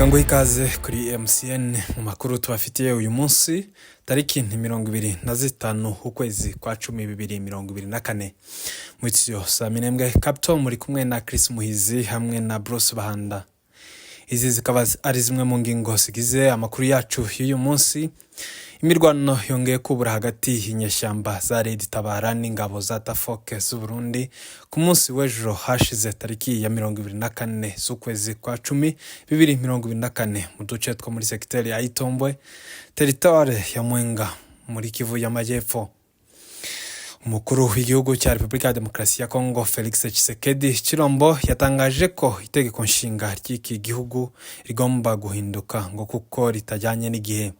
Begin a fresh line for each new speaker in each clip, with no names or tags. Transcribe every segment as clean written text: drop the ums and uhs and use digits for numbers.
Kanguhe ikaze kuri MCN mu makuru tubafitiye uyu munsi tariki 25 ukwezi kwa 10/2024 mu itiyo saa minembwe Capital muri kumwe na Chris Muhizi hamwe na Bruce Bahanda. Izi zikaba ari zimwe mu ngingo zigize amakuru yacu y'uyu munsi. Imirwano yongeye kubura hagati y'inyeshyamba za Red Tabara n'ingabo za Tafoke z'u Burundi ku munsi w'ejo hashize tariki ya 24 z'ukwezi kwa 10/2024 mu duce two muri sekiteri ya Itombwe, teritware ya Mwenga muri Kivu y'Amajyepfo. Umukuru w'igihugu cya Repubulika ya Demokarasi ya Kongo Felix Tshisekedi Chilombo yatangaje ko itegeko nshinga ry'iki gihugu rigomba guhinduka ngo kuko ritajyanye n'igihe.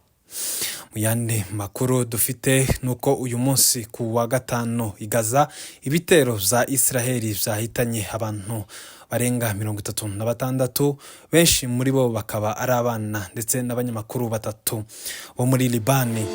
Mu yandi makuru dufite nuko uyu munsi ku wa gatanu i Gaza ibitero za Israeli vyahitanye abantu barenga 36, benshi muri bo bakaba ari abana ndetse n'abanyamakuru batatu bo muri Libani.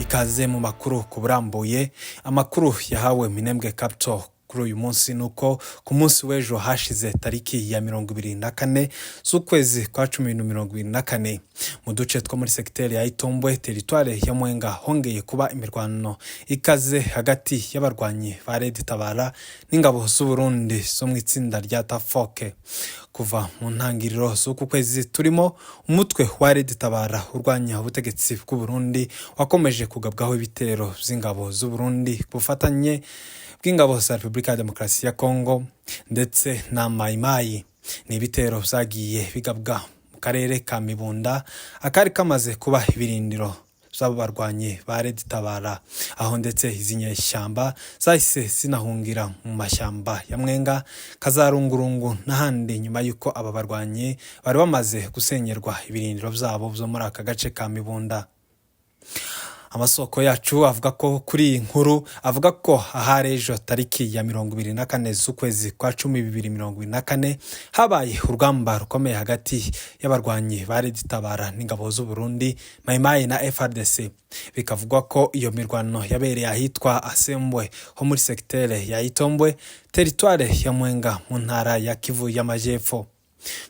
Ikaze mu makuru kuburambuye. Amakuru yahawe Minembwe Capital kuri uyu munsi nuko ku munsi w'ejo hashize tariki ya 24 z'ukwezi kwa 10/2024 mu duce two muri sekiteri ya Itombwe, teritware ya Mwenga hongeye kuba imirwano ikaze hagati y'abarwanyi ba Red Tabara n'ingabo z'u Burundi zo mu itsinda rya Tafoke. Kuva mu ntangiriro z'uku kwezi turimo, umutwe wa Red Tabara urwanya ubutegetsi bw'u Burundi wakomeje kugabwaho ibitero by'ingabo z'u Burundi bufatanye bw'ingabo za Repubulika ya Demokarasi ya Kongo ndetse na Mayimayi. Ni ibitero vyagiye bigabwa mu karere ka Mibunda akari kamaze kuba ibirindiro z'abo barwanyi ba Red Tabara, aho ndetse izi nyeshyamba zahise zinahungira mu mashyamba ya Mwenga, Kazarungurungu n'ahandi nyuma yuko aba barwanyi bari bamaze gusenyerwa ibirindiro vyabo byo muri aka gace ka Mibunda. Amasoko yacu avuga ko kuri iyi nkuru avuga ko aharejo tariki ya 24 z'ukwezi kwa 10/2024 habaye urugamba rukomeye hagati y'abarwanyi ba Red Tabara n'ingabo z'u Burundi, Mayimayi na FARDC. Bikavugwa ko iyo mirwano yabereye ahitwa Asembwe ho muri sekiteri ya Itombwe, teritware ya Mwenga mu ntara ya Kivu y'Amajyepfo.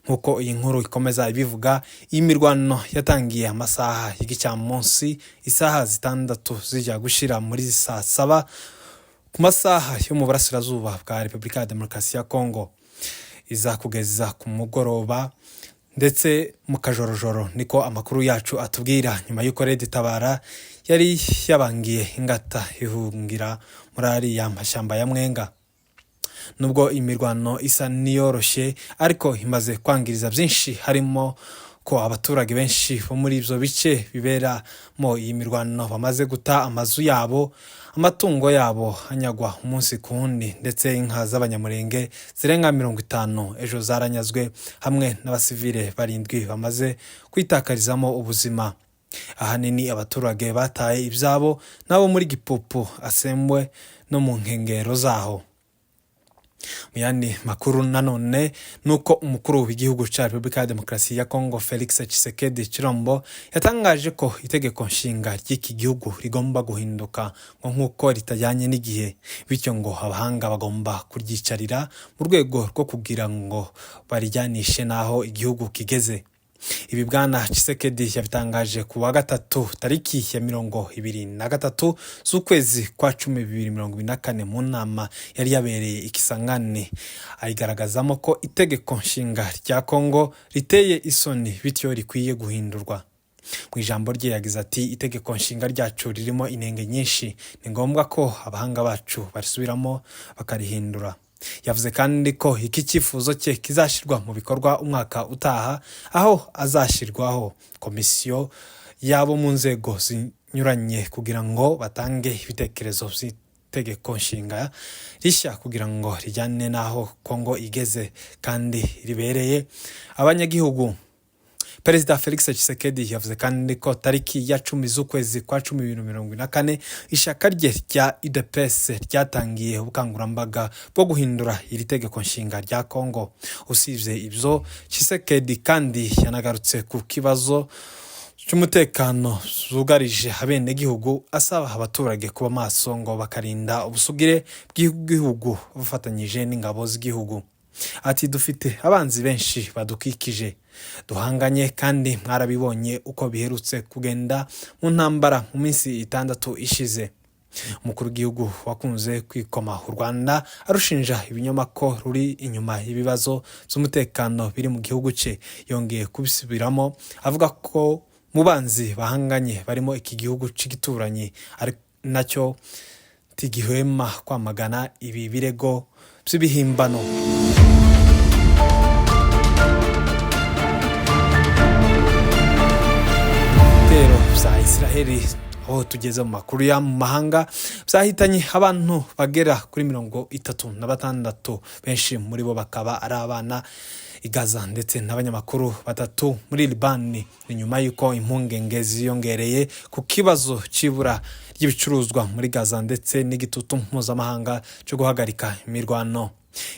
Nkuko iyi nkuru ikomeza ibivuga, iyi mirwano yatangiye amasaha y'icyamunsi isaha 6 zijya gushira muri saa 7 ku masaha yo mu burasirazuba bwa Repubulika ya Demokarasi ya Kongo, iza kugeza ku mugoroba ndetse mu kajorojoro, niko amakuru yacu atubwira, nyuma y'uko Red Tabara yari yabangiye ingata ihungira muri ariya mashyamba ya Mwenga. Nubwo imirwano isa niyoroshe ariko imaze kwangiriza byinshi, harimo ko abaturage benshi bo muri ivyo bice bibera mo iyi mirwano bamaze guta amazu yabo, amatungo yabo hanyagwa umunsi kundi, ndetse inka z'abanyamurenge zirenga 50 ejo zaranyazwe, hamwe n'abasivile 7 bamaze kwitakarizamo ubuzima. Ahanini abaturage bataye ibyabo nabo muri Gipupu, Asembwe no mu nkengero zaho. Muyandi makuru nanone nuko umukuru w'igihugu cya Repubulika ya Demokarasi ya Kongo Felix Tshisekedi Chilombo yatangaje ko itegeko nshinga ry'iki gihugu rigomba guhinduka ngo nkuko ritajyanye n'igihe, bityo ngo abahanga bagomba kuryicarira mu rwego rwo kugira ngo barijyanishe naho igihugu kigeze. Ibi bwana Tshisekedi yabitangaje ku wa gatatu tariki ya 23 z'ukwezi kwa 10/2024 mu nama yari yabereye Ikisangani, ayigaragazamo ko itegeko nshinga rya Kongo riteye isoni bityo rikwiye guhindurwa. Mu ijambo rye yagize ati, itegeko nshinga ryacu ririmo inenge nyinshi, ni ngombwa ko abahanga bacu barisubiramo bakarihindura. Yavuze kandi ko iki cyifuzo cye kizashirwa mu bikorwa umwaka utaha, aho azashirwaho komisiyo yabo mu nzego zinyuranye kugira ngo batange ibitekerezo by'itegeko nshinga rishya kugira ngo rijyane naho Kongo igeze kandi ribereye abanyagihugu. Perezida Felix Tshisekedi yavuze kandi ko tariki ya 10 z'ukwezi kwa 10/2024 ishaka rye rya UDPS ryatangiye ubukangurambaga bwo guhindura iri tegeko nshinga rya Kongo. Usibye ibyo, Tshisekedi kandi yanagarutse ku kibazo cy'umutekano zugarije abenegihugu, asaba abaturage kuba maso ngo bakarinda ubusugire bw'igihugu bufatanyije n'ingabo z'igihugu. Ati dufite abanzi benshi badukikije duhanganye, kandi mwarabibonye uko biherutse kugenda mu ntambara mu minsi 6 ishize. Umukuru w'igihugu wakunze kwikoma u Rwanda arushinja ibinyoma ko ruri inyuma y'ibibazo by'umutekano biri mu gihugu cye. Yongeye kubisubiramo avuga ko mu banzi bahanganye barimo iki gihugu c'igituranyi, ari nacyo tigihwema kwamagana ibi birego by'ibihimbano. Ibitero vya Israeli aho tugeze mu makuru ya mu mahanga byahitanye abantu bagera kuri 36, benshi muri bo bakaba ari abana i Gaza ndetse n'abanyamakuru 3 muri Libani. Nyuma yuko impungenge ziyongereye ku kibazo cy'ibura ry'ibicuruzwa muri Gaza ndetse n'igitutu mpuzamahanga cyo guhagarika imirwano.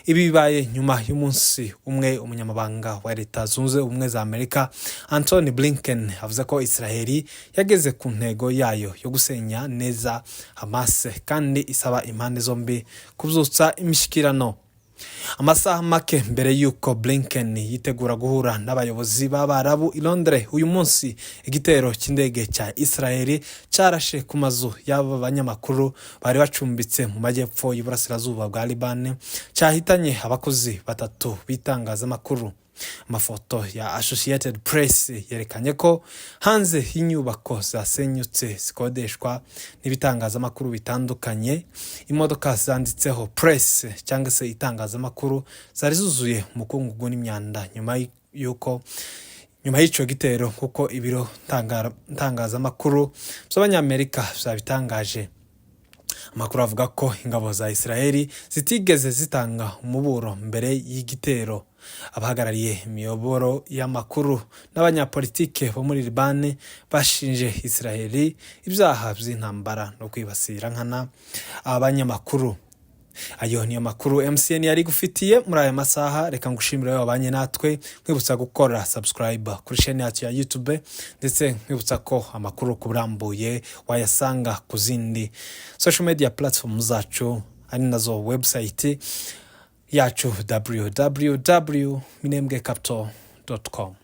Ibi bibaye nyuma y'umunsi umwe umunyamabanga wa Leta Zunze Ubumwe za Amerika Antony Blinken avuze ko Israeli yageze ku ntego yayo yo gusenya neza Hamas, kandi isaba impande zombi kubyutsa imishikirano. Amasaha make mbere yuko Blinken yitegura guhura n'abayobozi b'Abarabu i Londres uyu munsi, igitero cy'indege cya Israeli cyarashe ku mazu y'aba banyamakuru bari bacumbitse mu majyepfo y'uburasirazuba bwa Liban, cyahitanye abakozi 3 b'itangazamakuru. Amafoto ya Associated Press yerekanye ko hanze y'inyubako zasenyutse zikodeshwa n'ibitangazamakuru bitandukanye, imodoka zanditseho Press cyangwa se itangazamakuru zari zuzuye umukungugu n'imyanda nyuma y'icyo gitero, kuko ibiro ntangazamakuru by'abanyamerika byabitangaje. Amakuru avuga ko ingabo za Israeli zitigeze zitanga umuburo mbere y'igitero. Abahagarariye imiyoboro y'amakuru n'abanyapolitike bo muri Liban bashinje Israeli ibyaha by'intambara no kwibasira nkana abanyamakuru. Ayo niyo makuru MCN yari gufitiye muri aya masaha. Reka ngushimire wabanye natwe, nkwibutsa gukora subscribe kuri chaine yacu ya YouTube, ndetse nkwibutsa ko amakuru kuburambuye wayasanga ku zindi social media platform zacu, ari nazo website yacu www.minembwecapital.com.